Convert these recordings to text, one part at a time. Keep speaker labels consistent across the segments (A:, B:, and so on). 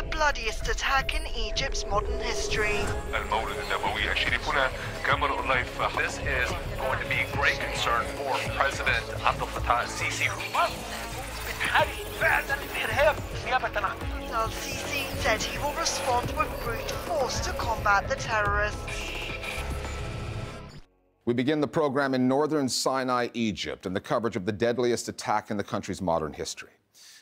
A: the bloodiest attack in Egypt's modern history.
B: This is going to be great concern for President Abdel Fattah el-Sisi, who must
A: El-Sisi said he will respond with brute force to combat the terrorists.
C: We begin the program in northern Sinai, Egypt, and the coverage of the deadliest attack in the country's modern history.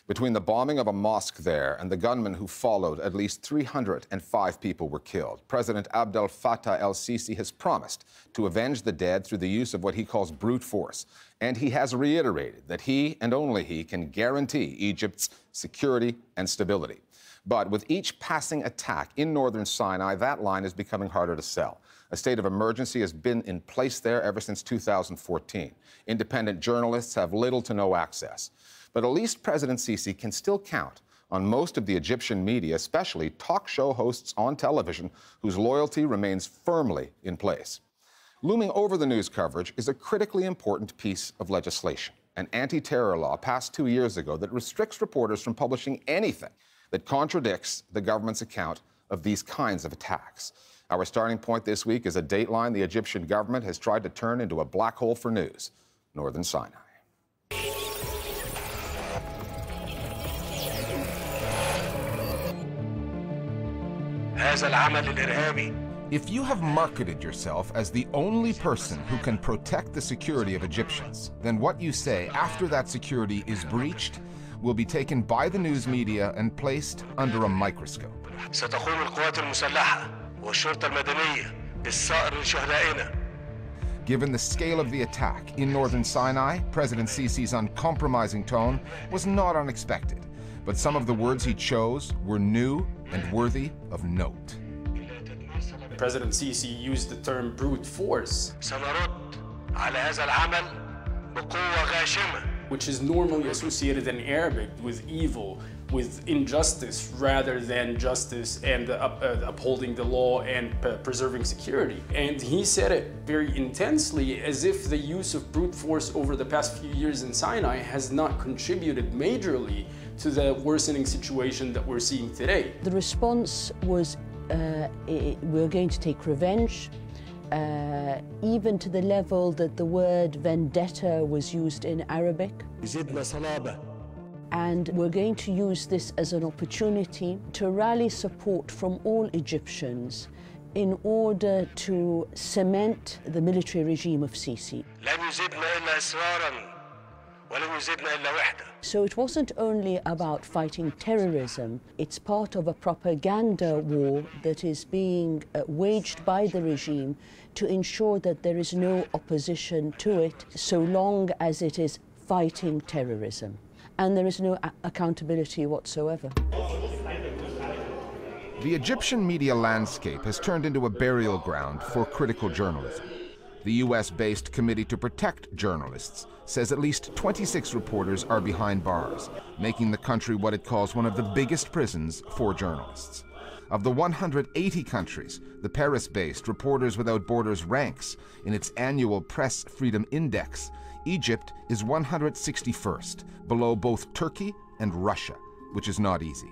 C: Between the bombing of a mosque there and the gunmen who followed, at least 305 people were killed. President Abdel Fattah el-Sisi has promised to avenge the dead through the use of what he calls brute force. And he has reiterated that he and only he can guarantee Egypt's security and stability. But with each passing attack in northern Sinai, that line is becoming harder to sell. A state of emergency has been in place there ever since 2014. Independent journalists have little to no access. But at least President Sisi can still count on most of the Egyptian media, especially talk show hosts on television, whose loyalty remains firmly in place. Looming over the news coverage is a critically important piece of legislation, an anti-terror law passed 2 years ago that restricts reporters from publishing anything that contradicts the government's account of these kinds of attacks. Our starting point this week is a dateline the Egyptian government has tried to turn into a black hole for news, northern Sinai.
D: If you have marketed yourself as the only person who can protect the security of Egyptians, then what you say after that security is breached will be taken by the news media and placed under a microscope. Given the scale of the attack in northern Sinai, President Sisi's uncompromising tone was not unexpected, but some of the words he chose were new and worthy of note.
E: President Sisi used the term brute force, which is normally associated in Arabic with evil, with injustice, rather than justice and upholding the law and preserving security. And he said it very intensely, as if the use of brute force over the past few years in Sinai has not contributed majorly to the worsening situation that we're seeing today.
F: The response was, we're going to take revenge, even to the level that the word vendetta was used in Arabic. And we're going to use this as an opportunity to rally support from all Egyptians in order to cement the military regime of Sisi. So it wasn't only about fighting terrorism, it's part of a propaganda war that is being waged by the regime to ensure that there is no opposition to it so long as it is fighting terrorism. And there is no accountability whatsoever.
D: The Egyptian media landscape has turned into a burial ground for critical journalism. The US-based Committee to Protect Journalists says at least 26 reporters are behind bars, making the country what it calls one of the biggest prisons for journalists. Of the 180 countries, the Paris-based Reporters Without Borders ranks in its annual Press Freedom Index, Egypt is 161st, below both Turkey and Russia, which is not easy.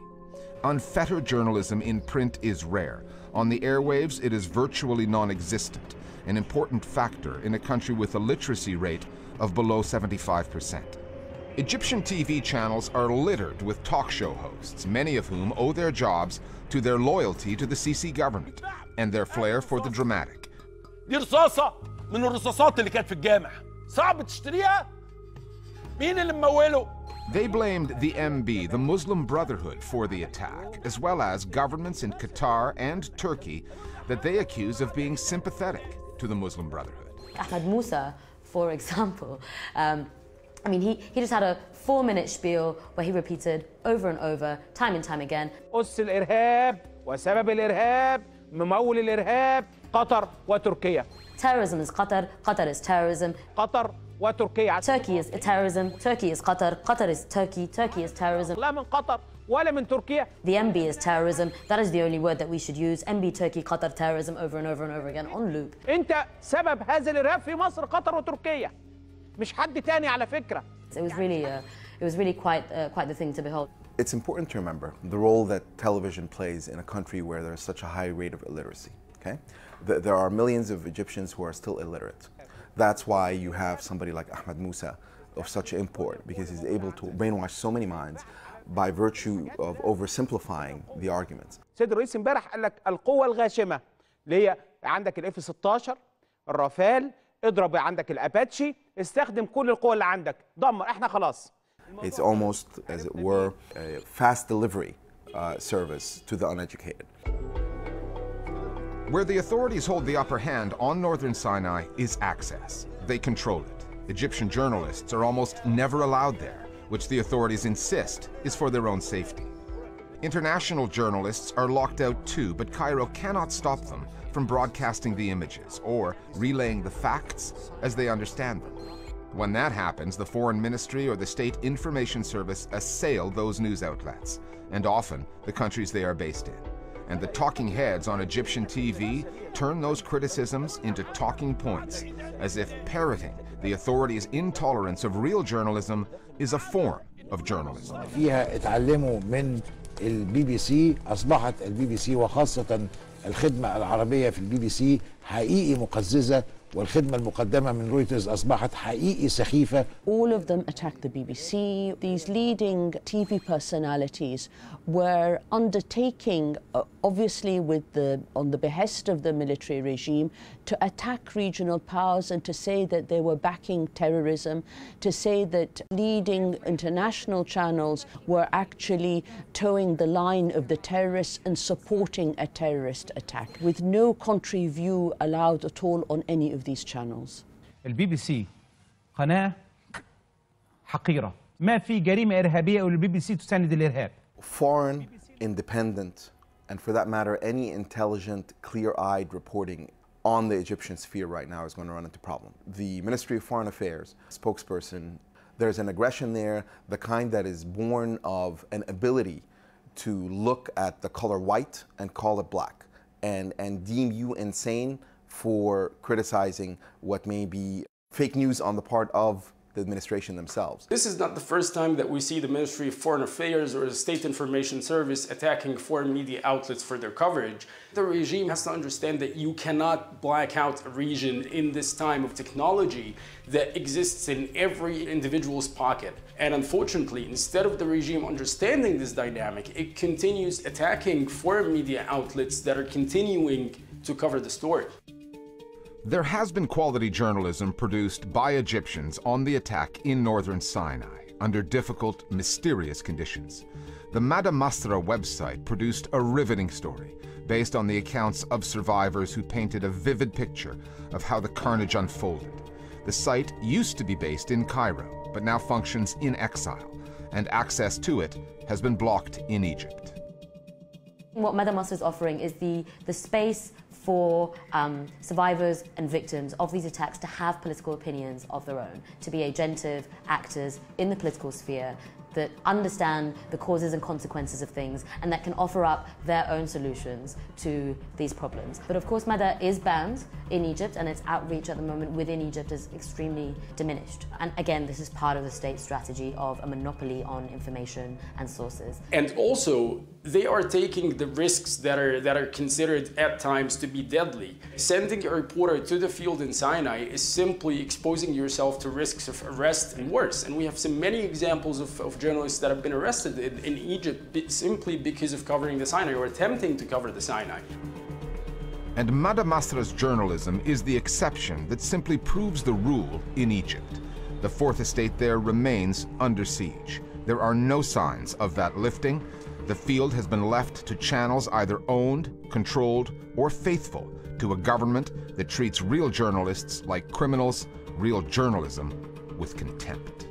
D: Unfettered journalism in print is rare. On the airwaves, it is virtually non-existent, an important factor in a country with a literacy rate of below 75%. Egyptian TV channels are littered with talk show hosts, many of whom owe their jobs to their loyalty to the Sisi government and their flair for the dramatic.
G: دي رصاصة من الرصاصات اللي كانت في الجامع. صعب تشتريها؟ مين اللي مموله؟
D: They blamed the MB, the Muslim Brotherhood, for the attack, as well as governments in Qatar and Turkey that they accuse of being sympathetic to the Muslim Brotherhood.
H: Ahmed Musa, for example, I mean, he just had a 4-minute spiel where he repeated over and over, time and time again.
I: أس الإرهاب وسبب الإرهاب ممول الإرهاب قطر وتركيا.
H: Terrorism is Qatar, Qatar is terrorism.
I: قطر وتركيا.
H: Turkey is terrorism, Turkey is Qatar, Qatar is Turkey, Turkey is terrorism.
I: لا من قطر ولا من تركيا.
H: The MB is terrorism. That is the only word that we should use. MB, Turkey, Qatar, terrorism, over and over and over again on loop.
I: أنت سبب هذا الإرهاب في مصر قطر وتركيا. مش حد تاني على فكرة.
H: It was really quite the thing to behold.
J: It's important to remember the role that television plays in a country where there's such a high rate of illiteracy. Okay? There are millions of Egyptians who are still illiterate. That's why you have somebody like Ahmed Musa of such import, because he's able to brainwash so many minds by virtue of oversimplifying the arguments.
I: السيد الرئيس امبارح قال لك القوة الغاشمة اللي هي عندك الاف 16 الرافال، اضرب عندك الاباتشي، استخدم كل القوة اللي عندك، دمر، احنا خلاص.
J: It's almost, as it were, a fast delivery service to the uneducated.
D: Where the authorities hold the upper hand on northern Sinai is access. They control it. Egyptian journalists are almost never allowed there, which the authorities insist is for their own safety. International journalists are locked out too, but Cairo cannot stop them from broadcasting the images or relaying the facts as they understand them. When that happens, the Foreign Ministry or the State Information Service assail those news outlets, and often the countries they are based in. And the talking heads on Egyptian TV turn those criticisms into talking points, as if parroting the authorities' intolerance of real journalism is a form of journalism.
K: فيها اتعلموا من البي بي سي، أصبحت البي بي سي وخاصة الخدمة العربية في البي بي سي حقيقي مقززة، والخدمة المقدمة من رويترز أصبحت حقيقي سخيفة.
F: All of them attacked the BBC. These leading TV personalities were undertaking, obviously on the behest of the military regime, to attack regional powers and to say that they were backing terrorism, to say that leading international channels were actually towing the line of the terrorists and supporting a terrorist attack, with no contrary view allowed at all on any of these channels.
I: البي بي سي قناة حقيرة، ما في جريمة إرهابية والبي بي سي تساند الإرهاب.
J: Foreign, independent, and for that matter, any intelligent, clear-eyed reporting on the Egyptian sphere right now is going to run into problem. The Ministry of Foreign Affairs spokesperson, there's an aggression there, the kind that is born of an ability to look at the color white and call it black, and deem you insane for criticizing what may be fake news on the part of the administration themselves.
E: This is not the first time that we see the Ministry of Foreign Affairs or the State Information Service attacking foreign media outlets for their coverage. The regime has to understand that you cannot black out a region in this time of technology that exists in every individual's pocket. And unfortunately, instead of the regime understanding this dynamic, it continues attacking foreign media outlets that are continuing to cover the story.
D: There has been quality journalism produced by Egyptians on the attack in northern Sinai under difficult, mysterious conditions. The Mada Masra website produced a riveting story based on the accounts of survivors who painted a vivid picture of how the carnage unfolded. The site used to be based in Cairo, but now functions in exile, and access to it has been blocked in Egypt.
H: What Mada Masra is offering is the space for survivors and victims of these attacks to have political opinions of their own, to be agentive actors in the political sphere that understand the causes and consequences of things and that can offer up their own solutions to these problems. But of course, Mada is banned in Egypt, and its outreach at the moment within Egypt is extremely diminished. And again, this is part of the state's strategy of a monopoly on information and sources.
E: And also, they are taking the risks that are considered at times to be deadly. Sending a reporter to the field in Sinai is simply exposing yourself to risks of arrest and worse. And we have seen many examples of journalists that have been arrested in Egypt simply because of covering the Sinai or attempting to cover the Sinai.
D: And Mada Masra's journalism is the exception that simply proves the rule in Egypt. The Fourth Estate there remains under siege. There are no signs of that lifting. The field has been left to channels either owned, controlled, or faithful to a government that treats real journalists like criminals, real journalism with contempt.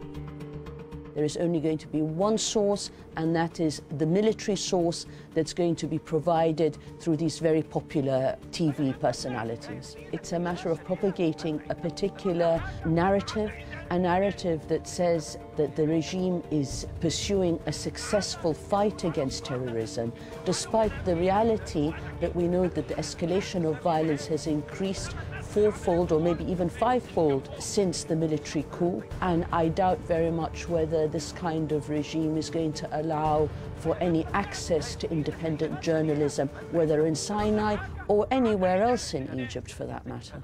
F: There is only going to be one source, and that is the military source that's going to be provided through these very popular TV personalities. It's a matter of propagating a particular narrative, a narrative that says that the regime is pursuing a successful fight against terrorism, despite the reality that we know that the escalation of violence has increased fourfold or maybe even fivefold since the military coup. And I doubt very much whether this kind of regime is going to allow for any access to independent journalism, whether in Sinai or anywhere else in Egypt for that matter.